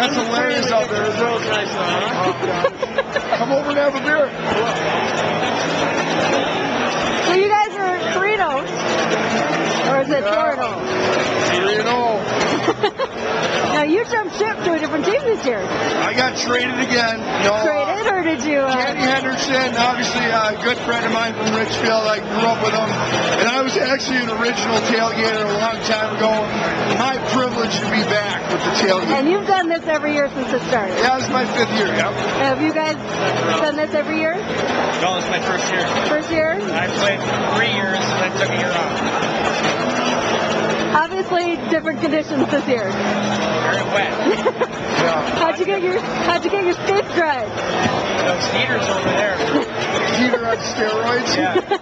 That's hilarious out there, isn't it? Nice, huh? Oh, God. Come over and have a beer. So you guys are 3-0, or is it 4-0? 3-0. Now you jumped ship to a different team this year. I got traded again. Traded, or did you? Danny Henderson, obviously a good friend of mine from Richfield. I grew up with him, and I was actually an original tailgater a long time ago. My privilege to be back with the tailgate. And you've done this every year since it started. Yeah, this is my 5th year. Yep. Have you guys done this every year? No, it's my first year. First year? I played 3 years and then took a year off. Obviously, different conditions this year. Very wet. Yeah. How'd you get your skates dried? Those heaters over there. Heater on steroids. Yeah. Get them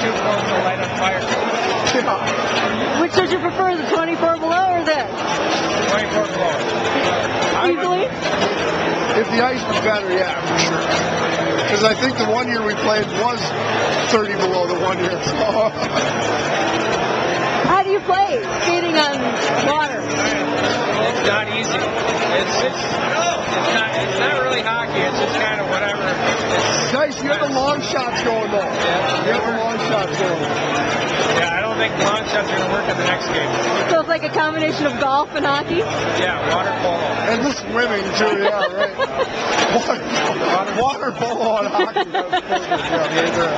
too close to light on fire. Yeah. Which would you prefer, the 24 below or this? 24 below. Easily? If the ice was better, yeah, for sure. Because I think the one year we played was 30 below the one year. So. How do you play skating on water? It's not easy. It's not really hockey. It's just kind of whatever. Nice. You have the long shots going though. Yeah. You have the long shots going. Yeah, I don't think long shots are going to work in the next game. So it's like a combination of golf and hockey? Yeah, water polo. And the swimming too. Yeah, right. Water polo and hockey. That's perfect. Yeah, right there.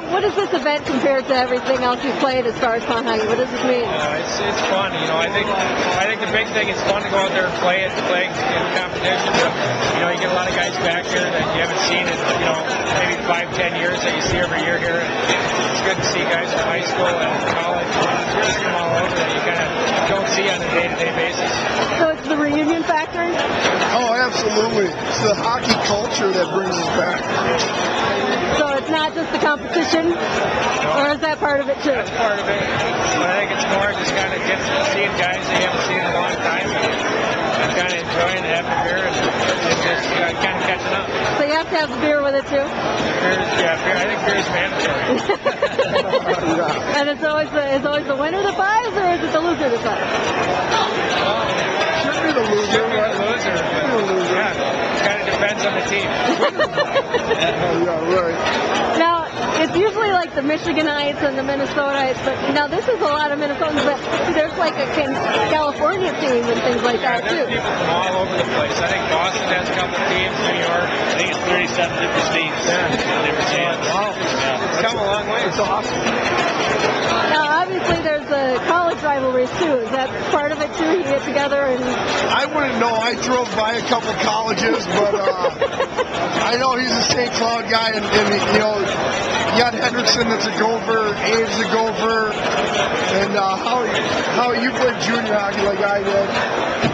What does this event compare to everything else you've played as far as pond hockey? What does this mean? It's fun. You know, I think the big thing is fun to go out there and play in competition. You get a lot of guys back here that you haven't seen in maybe 5-10 years that you see every year here. And it's good to see guys from high school and college from all over that you kind of don't see on a day-to-day basis. So it's the reunion factor? Oh, absolutely. It's the hockey culture that brings us back. So it's not just the competition, or is that part of it too? That's part of it. But I think it's more just kind of seeing guys that you haven't seen in a long time and kind of enjoying having a beer and just kind of catching up. So you have to have the beer with it too? Beer. I think beer is mandatory. And it's always the winner that buys, or is it the loser that buys? Should be the loser, right? Yeah, it kind of depends on the team. Yeah, right. Now, it's usually like the Michiganites and the Minnesotites, but now this is a lot of Minnesotans, but there's like a California team and things like that too. There's people from all over the place. I think Boston has a couple of teams, New York. I think it's 37 different states. Different teams. Wow. It's come a long way. It's awesome. Now, obviously, there's the college rivalries too. Is that part of it too? You get together and... I wouldn't know. I drove by a couple colleges, but I know he's a St. Cloud guy, and you got Henderson that's a Gopher, Abe's a Gopher, and how you played junior hockey like I did.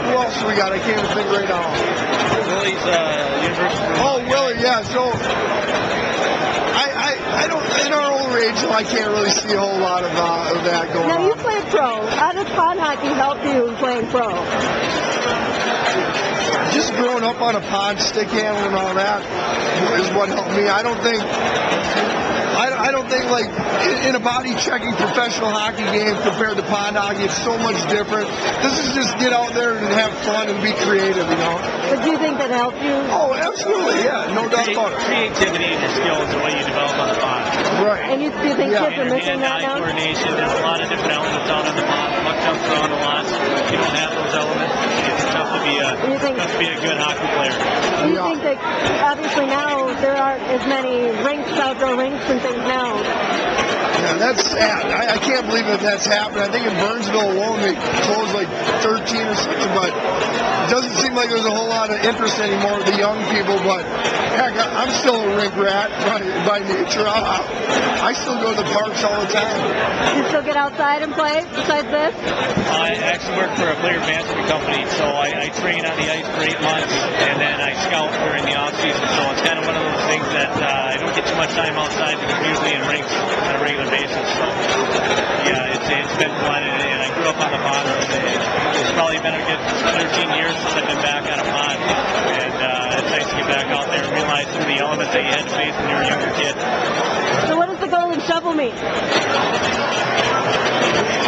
Who else we got? I can't even think right now. Willie's University. Oh, Willie, yeah. So I don't, in our older age, I can't really see a whole lot of that going on. Now, you played pro. How does pond hockey help you playing pro? Just growing up on a pond, stick handling and all that is what helped me. I don't think like in a body checking professional hockey game compared to pond hockey, it's so much different. This is just get out there and have fun and be creative, But do you think that helped you? Oh, absolutely, yeah, no doubt about it. Creativity and your skills are what you develop on the pond. Right. And you think kids are missing that now? Coordination, there's a lot of different elements out on the pond. Puck jumps around a lot. You don't have those elements. It's tough to be a good hockey player. Do you think that obviously now there aren't as many rinks, outdoor rinks and things now? Yeah, that's sad. I can't believe that's happened. I think in Burnsville alone they closed like 13 or something, but it doesn't seem like there's a whole lot of interest anymore with the young people. But heck, I'm still a rink rat by nature. I still go to the parks all the time. You still get outside and play besides this? I actually work for a player management company, so I train on the ice for 8 months, and then I scout during the off season. So it's kind of one of those things that I don't get too much time outside because I'm usually in rinks on a regular basis. So yeah, it's been fun, and I grew up on the pond. It's probably been a good 13 years since I've been back on a pond, and it's nice to get back out there and realize some of the elements that you had to face when you were a younger kid. So what does the golden shovel mean?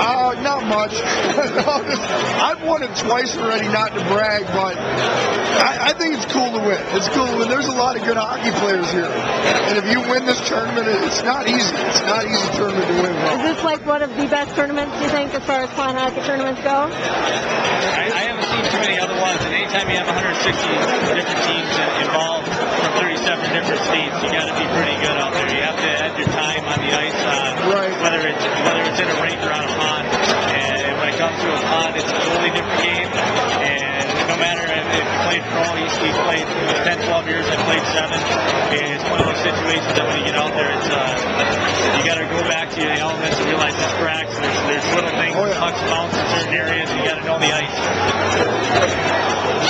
Not much. I've won it twice already, not to brag, but I think it's cool to win. It's cool to win. There's a lot of good hockey players here. And if you win this tournament, it's not easy. It's not an easy tournament to win. Is this like one of the best tournaments, do you think, as far as fun hockey tournaments go? I haven't seen too many other ones, and anytime you have 160 different teams involved from 37 different states, you got to be pretty good out there. You have to add your time on the ice, right. whether it's in a rink or on a pond. And when it comes to a pond, it's a totally different game. And no matter if you played pro, you played 10, 12 years, I played 7. And it's one of those situations that when you get out there, it's you got to go back to the elements and realize there's cracks, there's little things, pucks bounce in certain areas, and you got to know the ice.